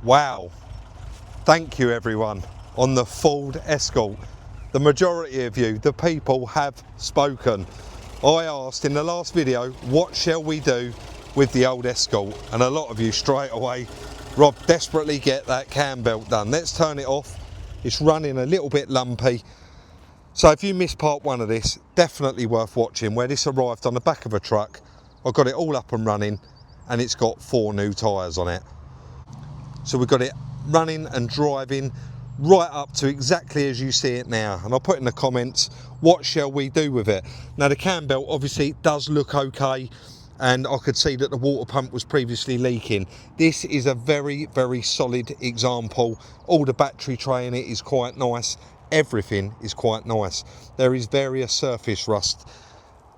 Wow, thank you everyone on the Ford Escort. The majority of you, the people, have spoken. I asked in the last video, what shall we do with the old Escort? And a lot of you straight away, Rob, desperately get that cam belt done. Let's turn it off. It's running a little bit lumpy. So if you missed part one of this, definitely worth watching, where this arrived on the back of a truck. I got it all up and running, and it's got 4 new tyres on it. So we've got it running and driving right up to exactly as you see it now. And I'll put in the comments, what shall we do with it? Now the cam belt obviously does look okay, and I could see that the water pump was previously leaking. This is a very, very solid example. All the battery tray in it is quite nice. Everything is quite nice. There is various surface rust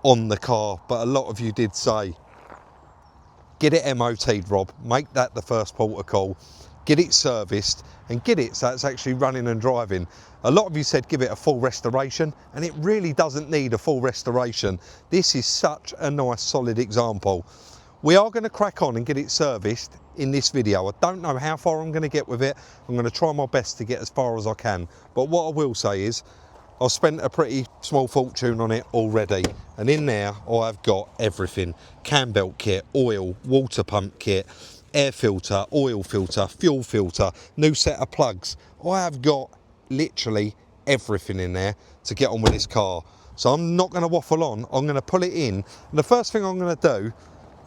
on the car, but a lot of you did say, get it MOT'd, Rob. Make that the first port of call. Get it serviced and get it so it's actually running and driving. A lot of you said give it a full restoration, and it really doesn't need a full restoration. This is such a nice solid example. We are going to crack on and get it serviced in this video. I don't know how far I'm going to get with it. I'm going to try my best to get as far as I can. But what I will say is, I've spent a pretty small fortune on it already, and in there I've got everything. Cam belt kit, oil, water pump kit, air filter, oil filter, fuel filter, new set of plugs. I have got literally everything in there to get on with this car. So I'm not going to waffle on, I'm going to pull it in, and the first thing I'm going to do,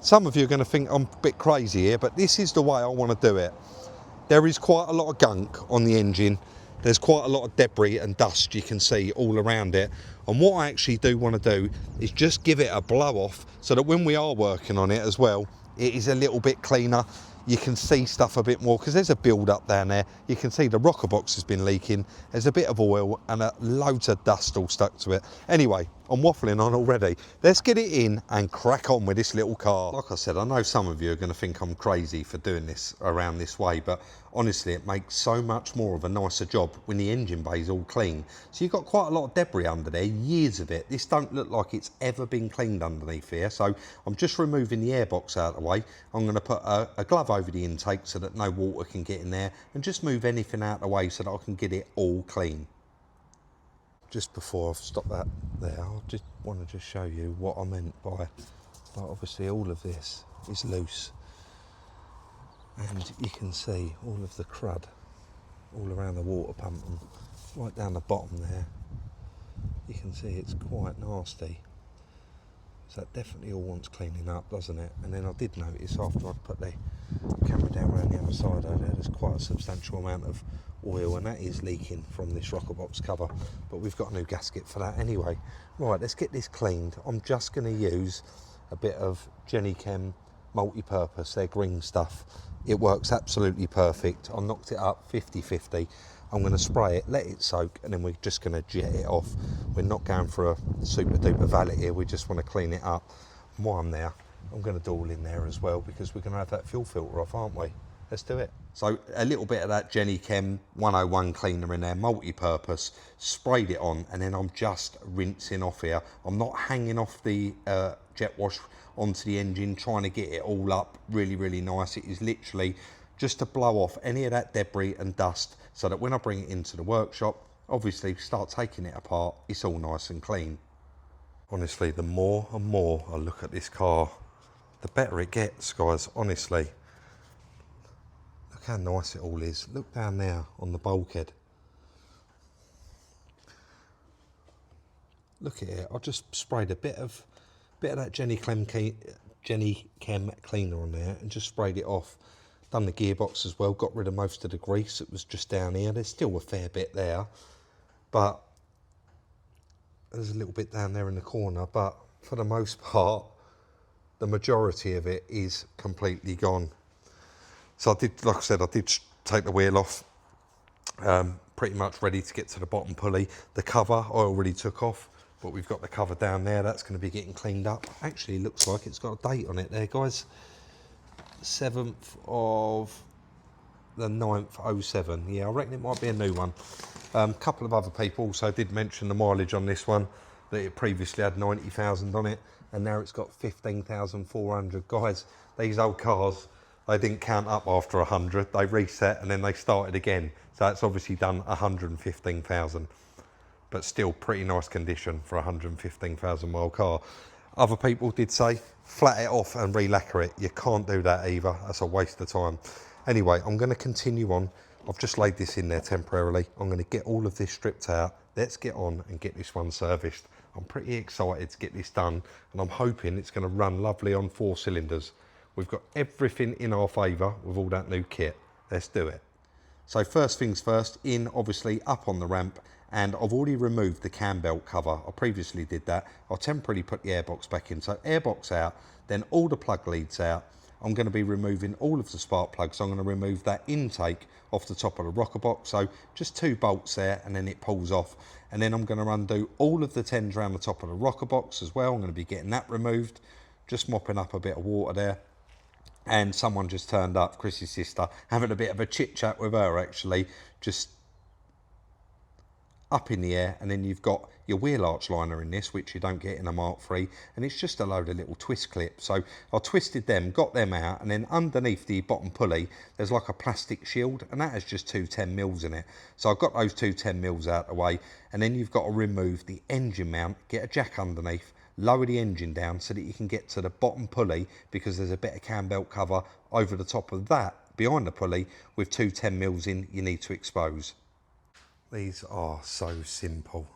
some of you are going to think I'm a bit crazy here, but this is the way I want to do it. There is quite a lot of gunk on the engine. There's quite a lot of debris and dust you can see all around it. And what I actually do want to do is just give it a blow off, so that when we are working on it as well, it is a little bit cleaner. You can see stuff a bit more, because there's a build up down there. You can see the rocker box has been leaking. There's a bit of oil and loads of dust all stuck to it. Anyway, I'm waffling on already. Let's get it in and crack on with this little car. Like I said, I know some of you are going to think I'm crazy for doing this around this way, but honestly, it makes so much more of a nicer job when the engine bay is all clean. So you've got quite a lot of debris under there, years of it. This don't look like it's ever been cleaned underneath here. So I'm just removing the airbox out of the way. I'm going to put a glove over the intake so that no water can get in there, and just move anything out of the way so that I can get it all clean. Just before I stop that there, I just want to show you what I meant by, like, obviously all of this is loose, and you can see all of the crud all around the water pump and right down the bottom there. You can see it's quite nasty. So that definitely all wants cleaning up, doesn't it? And then I did notice after I'd put the camera down around the other side over there, there's quite a substantial amount of oil, and that is leaking from this rocker box cover. But we've got a new gasket for that anyway. Right, let's get this cleaned. I'm just going to use a bit of Jenny Chem multi-purpose, their green stuff. It works absolutely perfect. I knocked it up 50-50. I'm going to spray it, let it soak, and then we're just going to jet it off. We're not going for a super duper valet here, we just want to clean it up. And while I'm there, I'm going to do all in there as well, because we're going to have that fuel filter off, aren't we? Let's do it. So a little bit of that Jenny Chem 101 cleaner in there, multi-purpose, sprayed it on, and then I'm just rinsing off here. I'm not hanging off the jet wash onto the engine, trying to get it all up really, really nice. It is literally just to blow off any of that debris and dust, so that when I bring it into the workshop, obviously start taking it apart, it's all nice and clean. Honestly, the more and more I look at this car, the better it gets, guys, honestly. Look how nice it all is. Look down there on the bulkhead. Look at it. I just sprayed a bit of that Jenny Chem cleaner on there and just sprayed it off. Done the gearbox as well, got rid of most of the grease. It was just down here. There's still a fair bit there, but there's a little bit down there in the corner, but for the most part, the majority of it is completely gone. So I did, like I said, I did take the wheel off, pretty much ready to get to the bottom pulley. The cover I already took off, but we've got the cover down there. That's going to be getting cleaned up. Actually, looks like it's got a date on it there, guys. 7th of the 9th, 07. Yeah, I reckon it might be a new one. A couple of other people also did mention the mileage on this one, that it previously had 90,000 on it, and now it's got 15,400. Guys, these old cars, they didn't count up after 100. They reset and then they started again. So that's obviously done 115,000, but still pretty nice condition for a 115,000 mile car. Other people did say flat it off and re-lacquer it. You can't do that either. That's a waste of time. Anyway, I'm going to continue on. I've just laid this in there temporarily. I'm going to get all of this stripped out. Let's get on and get this one serviced. I'm pretty excited to get this done, and I'm hoping it's going to run lovely on 4 cylinders. We've got everything in our favour with all that new kit. Let's do it. So first things first, in obviously up on the ramp, and I've already removed the cam belt cover. I previously did that. I'll temporarily put the airbox back in. So airbox out, then all the plug leads out. I'm going to be removing all of the spark plugs. I'm going to remove that intake off the top of the rocker box. So just 2 bolts there, and then it pulls off. And then I'm going to undo all of the tens around the top of the rocker box as well. I'm going to be getting that removed, just mopping up a bit of water there. And someone just turned up, Chris's sister, having a bit of a chit chat with her actually, just up in the air. And then you've got your wheel arch liner in this, which you don't get in a Mark III, and it's just a load of little twist clips. So I twisted them, got them out, and then underneath the bottom pulley there's like a plastic shield, and that has just 2 10mm in it. So I've got those 2 10mm out of the way, and then you've got to remove the engine mount, get a jack underneath, lower the engine down so that you can get to the bottom pulley, because there's a bit of cam belt cover over the top of that behind the pulley with 2 10mm in you need to expose. These are so simple.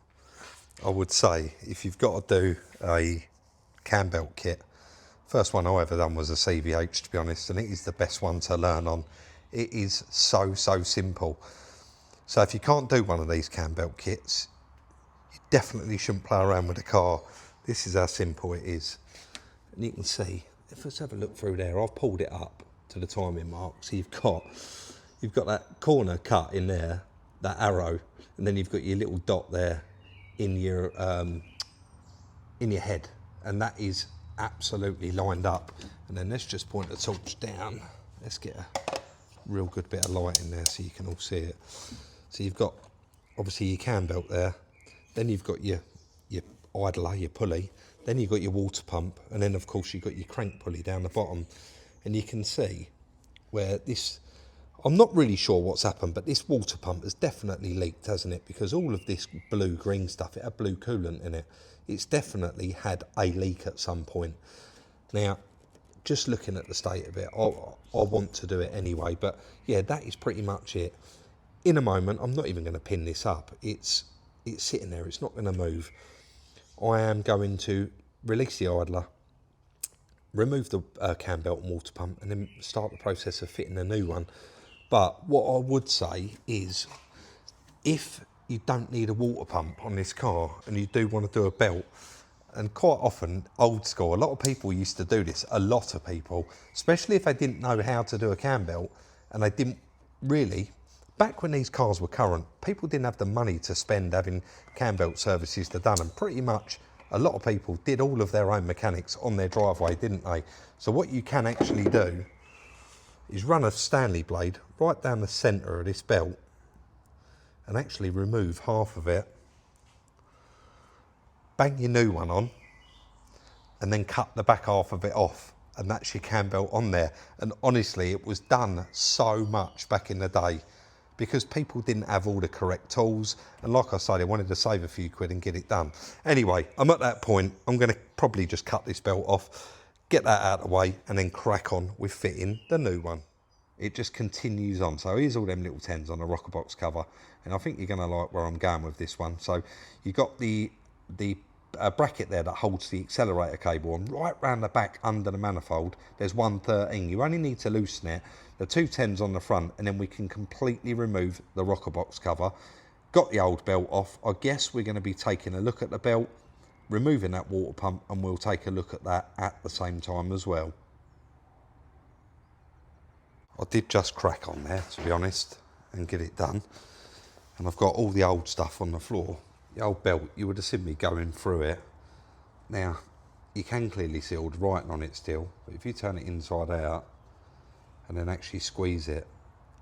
I would say if you've got to do a cam belt kit, first one I ever done was a CVH, to be honest, and it is the best one to learn on. It is so simple. So if you can't do one of these cam belt kits, you definitely shouldn't play around with the car. This is how simple it is. And you can see, if let's have a look through there, I've pulled it up to the timing mark. So you've got that corner cut in there, that arrow, and then you've got your little dot there in your head, and that is absolutely lined up. And then let's just point the torch down. Let's get a real good bit of light in there so you can all see it. So you've got obviously your cam belt there, then you've got your idler, your pulley, then you've got your water pump, and then of course you've got your crank pulley down the bottom. And you can see where this, I'm not really sure what's happened, but this water pump has definitely leaked, hasn't it? Because all of this blue-green stuff, it had blue coolant in it. It's definitely had a leak at some point. Now, just looking at the state of it, I want to do it anyway, but yeah, that is pretty much it. In a moment, I'm not even going to pin this up. It's sitting there, it's not going to move. I am going to release the idler, remove the cam belt and water pump, and then start the process of fitting a new one. But what I would say is, if you don't need a water pump on this car and you do want to do a belt, and quite often, old school, a lot of people used to do this, a lot of people, especially if they didn't know how to do a cam belt, and they didn't really, back when these cars were current, people didn't have the money to spend having cam belt services done, and pretty much a lot of people did all of their own mechanics on their driveway, didn't they? So what you can actually do is run a Stanley blade right down the centre of this belt and actually remove half of it, bang your new one on, and then cut the back half of it off, and that's your cam belt on there. And honestly, it was done so much back in the day because people didn't have all the correct tools, and like I say, they wanted to save a few quid and get it done. Anyway, I'm at that point. I'm going to probably just cut this belt off, get that out of the way, and then crack on with fitting the new one. It just continues on. So here's all them little tens on the rocker box cover, and I think you're going to like where I'm going with this one. So you got the bracket there that holds the accelerator cable, and right round the back under the manifold there's 113. You only need to loosen it, the 2 10s on the front, and then we can completely remove the rocker box cover. Got the old belt off. I guess we're going to be taking a look at the belt, removing that water pump, and we'll take a look at that at the same time as well. I did just crack on there, to be honest, and get it done. And I've got all the old stuff on the floor. The old belt, you would have seen me going through it. Now, you can clearly see all the writing on it still, but if you turn it inside out and then actually squeeze it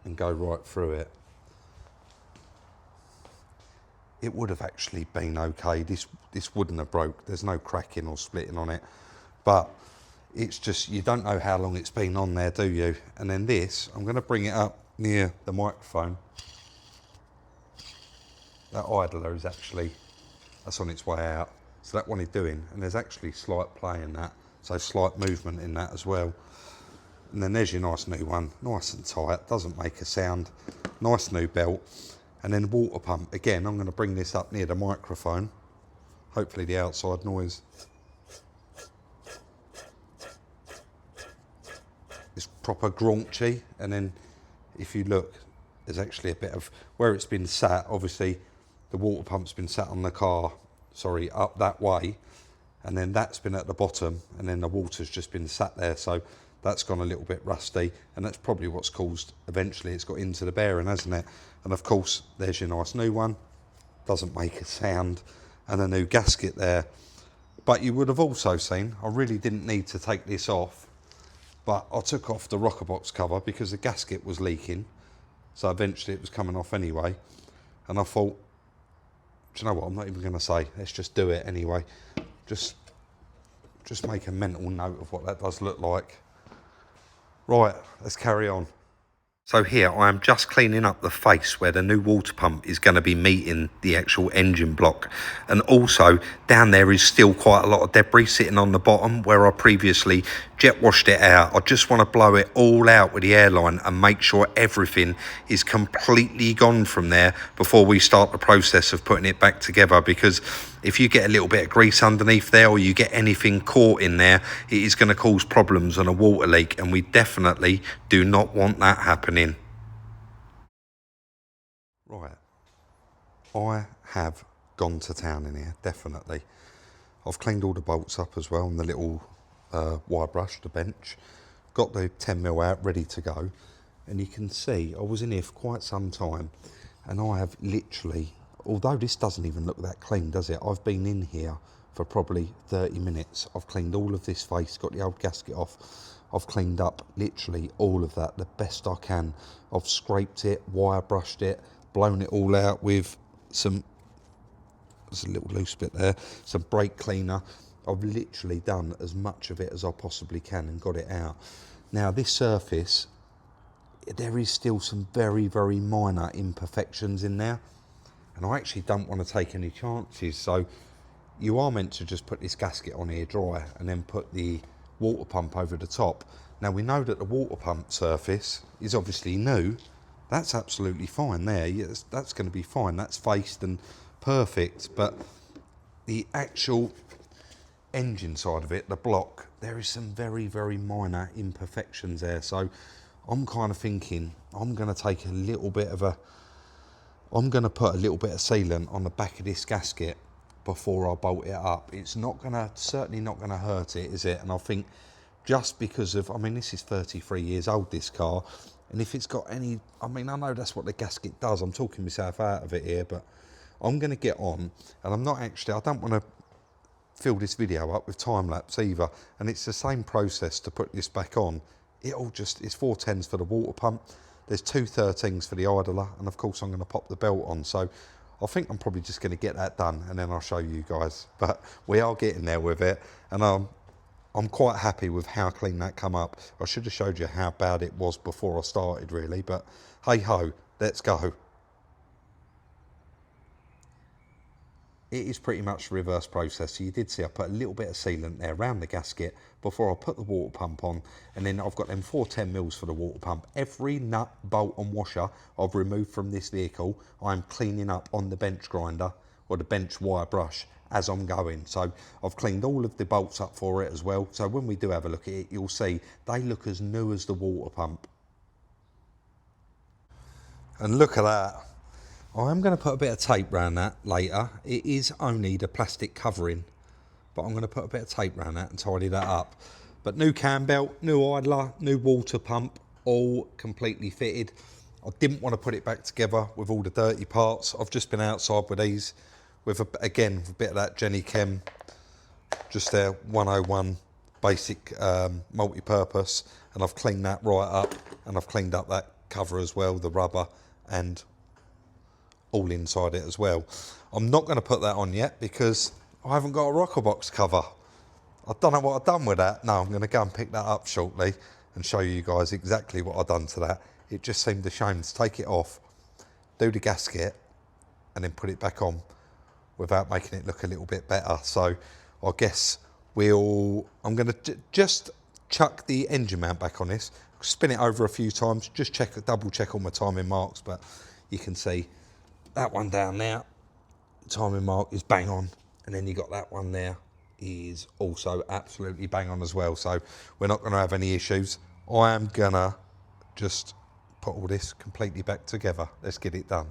and go right through it, it would have actually been okay. This wouldn't have broke. There's no cracking or splitting on it. But it's just, you don't know how long it's been on there, do you? And then this, I'm going to bring it up near the microphone. That idler is actually, that's on its way out. So that one is doing, and there's actually slight play in that, so slight movement in that as well. And then there's your nice new one, nice and tight, doesn't make a sound, nice new belt. And then water pump, again, I'm going to bring this up near the microphone, hopefully the outside noise. It's proper graunchy, and then if you look, there's actually a bit of, where it's been sat, obviously the water pump's been sat on the car, sorry, up that way, and then that's been at the bottom, and then the water's just been sat there, so that's gone a little bit rusty, and that's probably what's caused, eventually it's got into the bearing, hasn't it? And of course, there's your nice new one, doesn't make a sound, and a new gasket there. But you would have also seen, I really didn't need to take this off, but I took off the rocker box cover because the gasket was leaking, so eventually it was coming off anyway, and I thought, do you know what, I'm not even going to say, let's just do it anyway. Just make a mental note of what that does look like. Right, let's carry on. So here I am just cleaning up the face where the new water pump is going to be meeting the actual engine block, and also down there is still quite a lot of debris sitting on the bottom where I previously jet washed it out. I just want to blow it all out with the airline and make sure everything is completely gone from there before we start the process of putting it back together, because if you get a little bit of grease underneath there or you get anything caught in there, it is going to cause problems on a water leak, and we definitely do not want that happening. Right, I have gone to town in here, definitely. I've cleaned all the bolts up as well, and the little wire brush, the bench. Got the 10mm out, ready to go. And you can see, I was in here for quite some time, and I have literally, although this doesn't even look that clean, does it? I've been in here for probably 30 minutes. I've cleaned all of this face, got the old gasket off. I've cleaned up literally all of that the best I can. I've scraped it, wire brushed it, blown it all out with some, there's a little loose bit there, some brake cleaner. I've literally done as much of it as I possibly can and got it out. Now this surface, there is still some very, very minor imperfections in there, and I actually don't want to take any chances. So you are meant to just put this gasket on here dry and then put the water pump over the top. Now we know that the water pump surface is obviously new. That's absolutely fine there. Yes, that's going to be fine. That's faced and perfect. But the actual engine side of it, the block, there is some very, very minor imperfections there. So I'm kind of thinking I'm going to take a little bit of I'm going to put a little bit of sealant on the back of this gasket before I bolt it up. It's not going to, certainly not going to hurt it, is it? And I think just because of, I mean, this is 33 years old, this car, and if it's got any, I mean, I know that's what the gasket does. I'm talking myself out of it here, but I'm going to get on, and I'm not actually, I don't want to fill this video up with time lapse either, and it's the same process to put this back on. It'll just, it's 410s for the water pump, there's 213s for the idler, and of course I'm going to pop the belt on. So I think I'm probably just going to get that done, and then I'll show you guys. But we are getting there with it, and I'm quite happy with how clean that come up. I should have showed you how bad it was before I started, really, but hey ho, let's go. It is pretty much the reverse process. So you did see I put a little bit of sealant there around the gasket before I put the water pump on, and then I've got them 410mm for the water pump. Every nut, bolt and washer I've removed from this vehicle, I'm cleaning up on the bench grinder or the bench wire brush as I'm going. So I've cleaned all of the bolts up for it as well. So when we do have a look at it, you'll see they look as new as the water pump. And look at that. I am going to put a bit of tape around that later. It is only the plastic covering, but I'm going to put a bit of tape around that and tidy that up. But new cam belt, new idler, new water pump, all completely fitted. I didn't want to put it back together with all the dirty parts. I've just been outside with these, with again a bit of that Jenny Chem, just their 101 basic multi-purpose, and I've cleaned that right up, and I've cleaned up that cover as well, the rubber, and all inside it as well. I'm not going to put that on yet because I haven't got a rocker box cover. I don't know what I've done with that. No, I'm going to go and pick that up shortly and show you guys exactly what I've done to that. It just seemed a shame to take it off, do the gasket, and then put it back on without making it look a little bit better. So I guess I'm going to just chuck the engine mount back on this, spin it over a few times, just double check all my timing marks, but you can see that one down there, timing mark is bang on, and then you got that one there is also absolutely bang on as well. So we're not going to have any issues. I am going to just put all this completely back together. Let's get it done.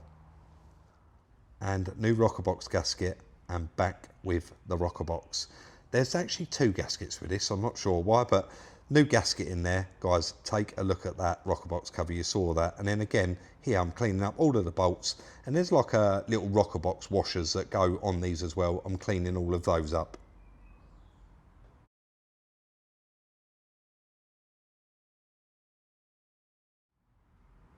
And new rocker box gasket, and back with the rocker box. There's actually two gaskets for this. I'm not sure why, but new gasket in there. Guys, take a look at that rocker box cover. You saw that. And then again, here I'm cleaning up all of the bolts, and there's like a little rocker box washers that go on these as well. I'm cleaning all of those up.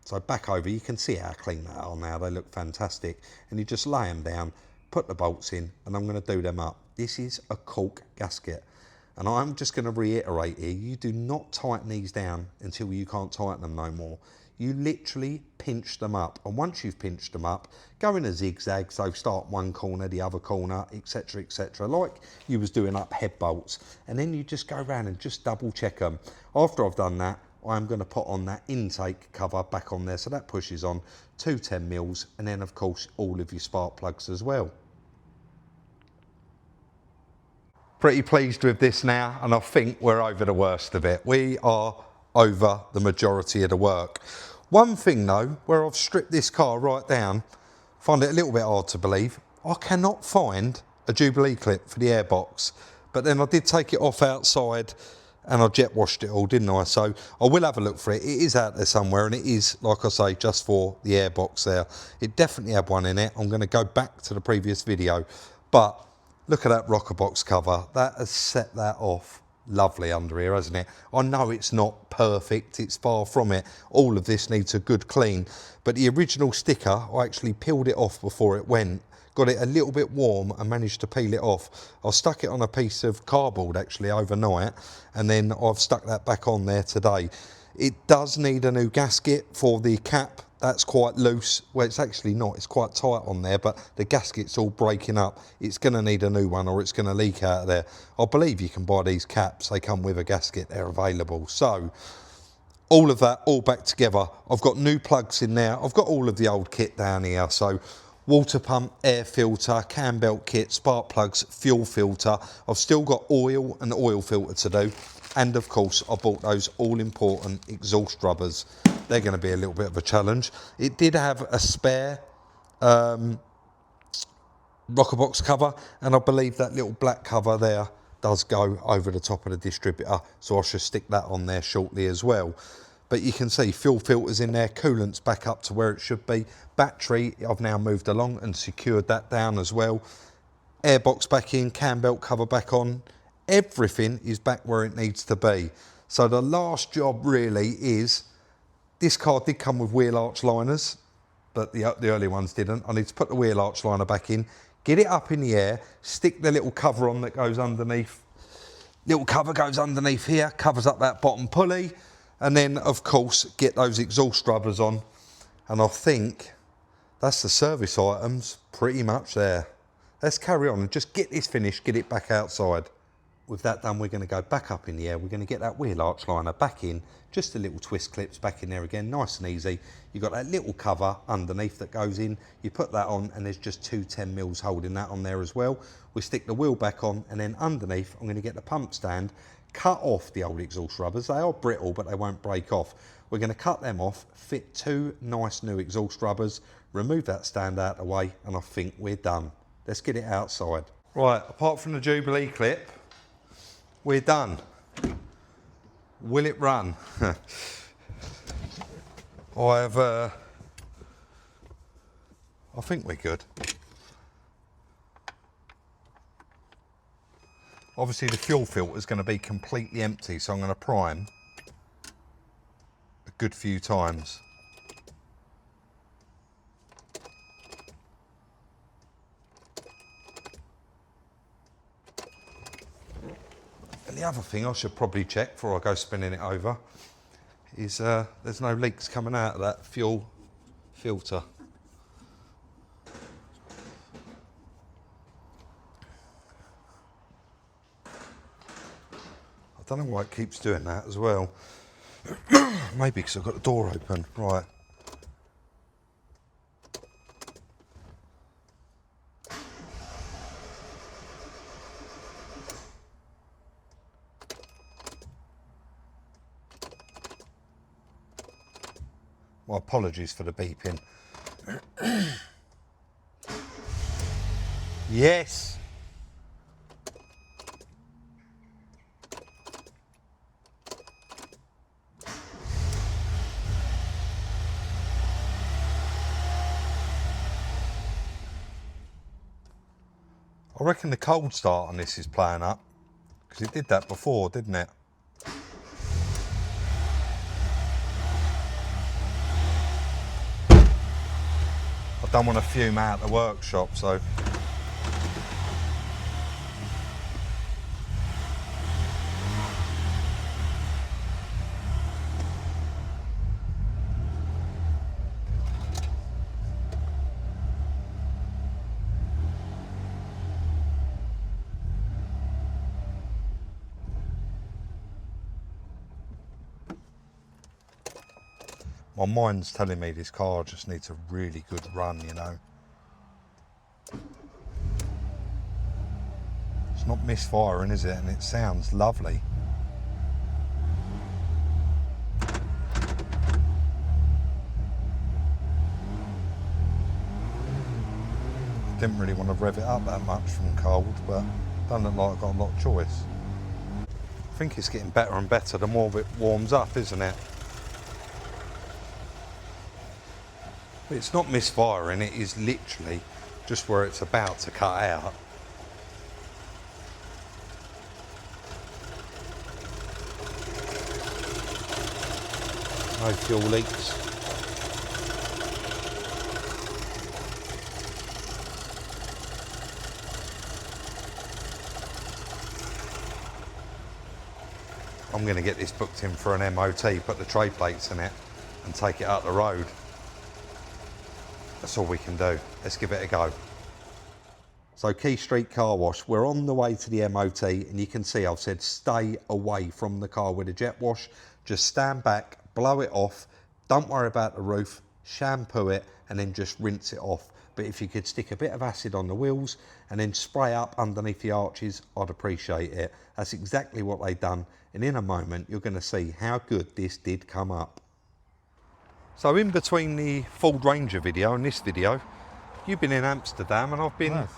So back over, you can see how clean they are now. They look fantastic. And you just lay them down, put the bolts in, and I'm going to do them up. This is a cork gasket. And I'm just going to reiterate here, you do not tighten these down until you can't tighten them no more. You literally pinch them up. And once you've pinched them up, go in a zigzag, so start one corner, the other corner, etc., etc., like you was doing up head bolts. And then you just go around and just double check them. After I've done that, I'm going to put on that intake cover back on there, so that pushes on 210mm, and then of course all of your spark plugs as well. Pretty pleased with this now, and I think we're over the worst of it. We are over the majority of the work. One thing though, where I've stripped this car right down, find it a little bit hard to believe, I cannot find a Jubilee clip for the airbox, but then I did take it off outside and I jet washed it all, didn't I? So I will have a look for it. It is out there somewhere, and it is, like I say, just for the airbox there. It definitely had one in it. I'm going to go back to the previous video, but look at that rocker box cover. That has set that off lovely under here, hasn't it? I know it's not perfect, it's far from it. All of this needs a good clean, but the original sticker, I actually peeled it off before it went, got it a little bit warm and managed to peel it off. I stuck it on a piece of cardboard actually overnight, and then I've stuck that back on there today. It does need a new gasket for the cap. That's quite loose. Well, it's actually not, it's quite tight on there, but the gasket's all breaking up. It's going to need a new one, or it's going to leak out of there. I believe you can buy these caps, they come with a gasket, they're available. So all of that all back together. I've got new plugs in there. I've got all of the old kit down here. So water pump, air filter, cam belt kit, spark plugs, fuel filter. I've still got oil and oil filter to do. And of course, I bought those all important exhaust rubbers. They're going to be a little bit of a challenge. It did have a spare rocker box cover, and I believe that little black cover there does go over the top of the distributor, so I should stick that on there shortly as well. But you can see fuel filters in there, coolant's back up to where it should be. Battery, I've now moved along and secured that down as well. Airbox back in, cam belt cover back on. Everything is back where it needs to be. So the last job really is, this car did come with wheel arch liners, but the early ones didn't. I need to put the wheel arch liner back in, get it up in the air, stick the little cover on that goes underneath. Little cover goes underneath here, covers up that bottom pulley, and then of course get those exhaust rubbers on. And I think that's the service items pretty much there. Let's carry on and just get this finished, get it back outside. With that done, we're going to go back up in the air. We're going to get that wheel arch liner back in, just a little twist clips back in there again, nice and easy. You've got that little cover underneath that goes in. You put that on, and there's just two 10mm holding that on there as well. We stick the wheel back on, and then underneath, I'm going to get the pump stand, cut off the old exhaust rubbers. They are brittle, but they won't break off. We're going to cut them off, fit two nice new exhaust rubbers, remove that stand out of the way, and I think we're done. Let's get it outside. Right, apart from the Jubilee clip, we're done. Will it run? I think we're good. Obviously the fuel filter is going to be completely empty, so I'm going to prime a good few times. And the other thing I should probably check before I go spinning it over is there's no leaks coming out of that fuel filter. I don't know why it keeps doing that as well. Maybe because I've got the door open. Right. My apologies for the beeping. Yes. I reckon the cold start on this is playing up, because it did that before, didn't it? I don't want to fume out the workshop, so. My mind's telling me this car just needs a really good run, you know. It's not misfiring, is it? And it sounds lovely. Didn't really want to rev it up that much from cold, but don't look like I've got a lot of choice. I think it's getting better and better the more it warms up, isn't it? It's not misfiring, it is literally just where it's about to cut out. No fuel leaks. I'm going to get this booked in for an MOT, put the tray plates in it and take it up the road. That's all we can do. Let's give it a go. So Key Street Car Wash, we're on the way to the MOT, and you can see I've said stay away from the car with a jet wash. Just stand back, blow it off, don't worry about the roof, shampoo it and then just rinse it off. But if you could stick a bit of acid on the wheels and then spray up underneath the arches, I'd appreciate it. That's exactly what they've done, and in a moment you're going to see how good this did come up. So in between the Ford Ranger video and this video, you've been in Amsterdam and I've been... Nice.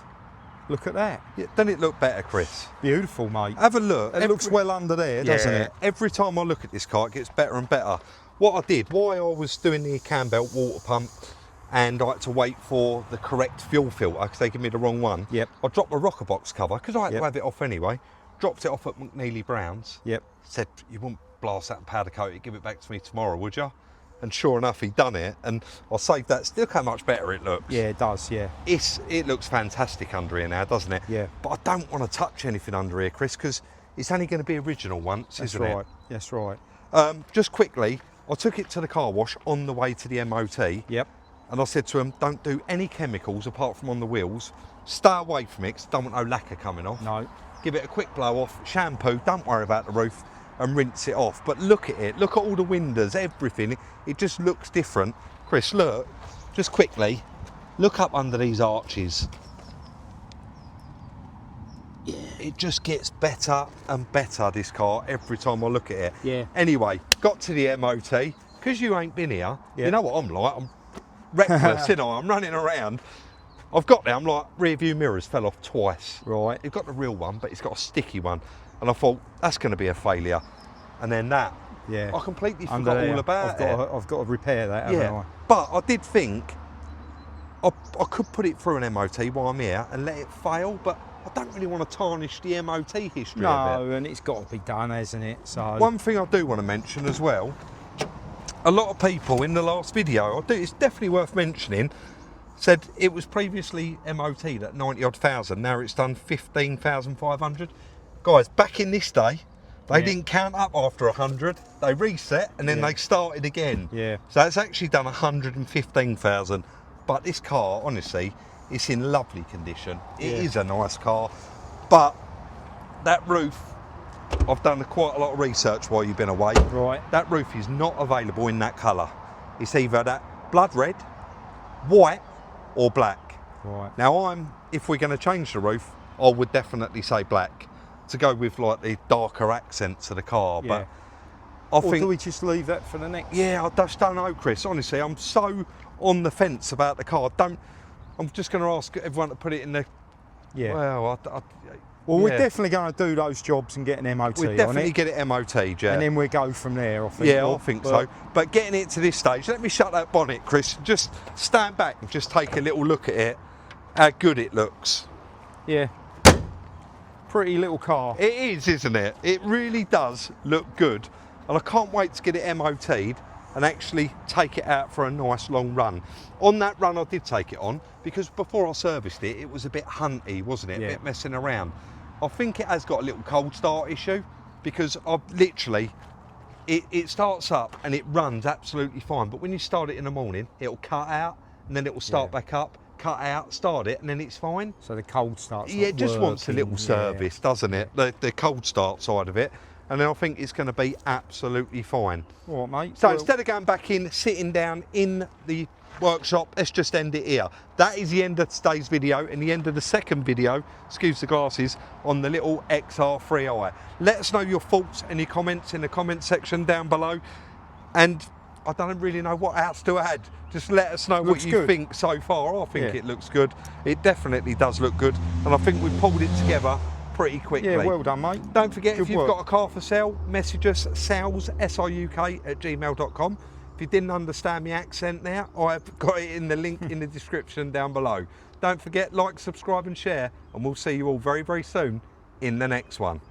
Look at that. Yeah, doesn't it look better, Chris? Beautiful, mate. Have a look. It looks well under there, doesn't it? Every time I look at this car, it gets better and better. What I did, while I was doing the cam belt water pump and I had to wait for the correct fuel filter because they give me the wrong one, Yep. I dropped the rocker box cover because I had Yep. to have it off anyway. Dropped it off at McNeely Brown's. Yep. Said, you wouldn't blast that and powder coat it, give it back to me tomorrow, would you? And sure enough, he done it, and I saved that. Look how much better it looks. Yeah, it does, yeah. It looks fantastic under here now, doesn't it? Yeah. But I don't want to touch anything under here, Chris, because it's only going to be original once, That's isn't right. it? That's right. Just quickly, I took it to the car wash on the way to the MOT. Yep. And I said to him, don't do any chemicals apart from on the wheels. Stay away from it, because I don't want no lacquer coming off. No. Give it a quick blow off, shampoo, don't worry about the roof, and rinse it off. But look at it, look at all the windows, everything. It just looks different. Chris, look, just quickly, look up under these arches. Yeah. It just gets better and better, this car, every time I look at it. Yeah. Anyway, got to the MOT, because you ain't been here, Yeah. you know what I'm like, I'm reckless, you know, I'm running around. I've got there, I'm like, rear view mirrors fell off twice. Right. You've got the real one, but it's got a sticky one. And I thought, that's going to be a failure. And then that, Yeah. I completely Under forgot there. all about it. I've got to repair that, haven't I? But I did think I could put it through an MOT while I'm here and let it fail, but I don't really want to tarnish the MOT history of it. No, and it's got to be done, hasn't it? So One thing I do want to mention as well, a lot of people in the last video, it's definitely worth mentioning, said it was previously MOT'd at 90 odd thousand, now it's done 15,500. Guys, back in this day, they Yeah. didn't count up after 100. They reset and then Yeah. they started again. Yeah. So it's actually done 115,000. But this car, honestly, it's in lovely condition. It is a nice car. But that roof, I've done quite a lot of research while you've been away. Right. That roof is not available in that colour. It's either that blood red, white or black. Right. Now if we're going to change the roof, I would definitely say black to go with like the darker accents of the car. Yeah. But I Or think, do we just leave that for the next? yeah, I just don't know, Chris. Honestly, I'm so on the fence about the car. I'm just going to ask everyone to put it in the. Yeah. Well, Well, we're yeah. definitely going to do those jobs and get an MOT We'll on definitely it. get it MOT'd, yeah. And then we'll go from there, I think. Yeah, I Bob, think but- so. But getting it to this stage, let me shut that bonnet, Chris. Just stand back and just take a little look at it, how good it looks. Yeah. Pretty little car. It is, isn't it? It really does look good. And I can't wait to get it MOT'd and actually take it out for a nice long run. On that run I did take it on, because before I serviced it, it was a bit hunty, wasn't it? Yeah. A bit messing around. I think it has got a little cold start issue, because I've literally, it starts up and it runs absolutely fine. But when you start it in the morning, it'll cut out and then it will start back up, cut out, start it, and then it's fine. So the cold starts. Yeah, it just wants a little service, doesn't it? The cold start side of it. And then I think it's going to be absolutely fine. All right, mate. So Well, instead of going back in, sitting down in the workshop, let's just end it here. That is the end of today's video and the end of the second video, excuse the glasses, on the little XR3i. Let us know your thoughts and your comments in the comment section down below. And I don't really know what else to add. Just let us know what Looks you good. think so far. I think Yeah. it looks good. It definitely does look good. And I think we've pulled it together pretty quickly. yeah, well done, mate. Don't forget, Good if you've work. got a car for sale, message us, sales, SIUK@gmail.com. If you didn't understand my accent there, I've got it in the link in the description down below. Don't forget, like, subscribe and share, and we'll see you all very, very soon in the next one.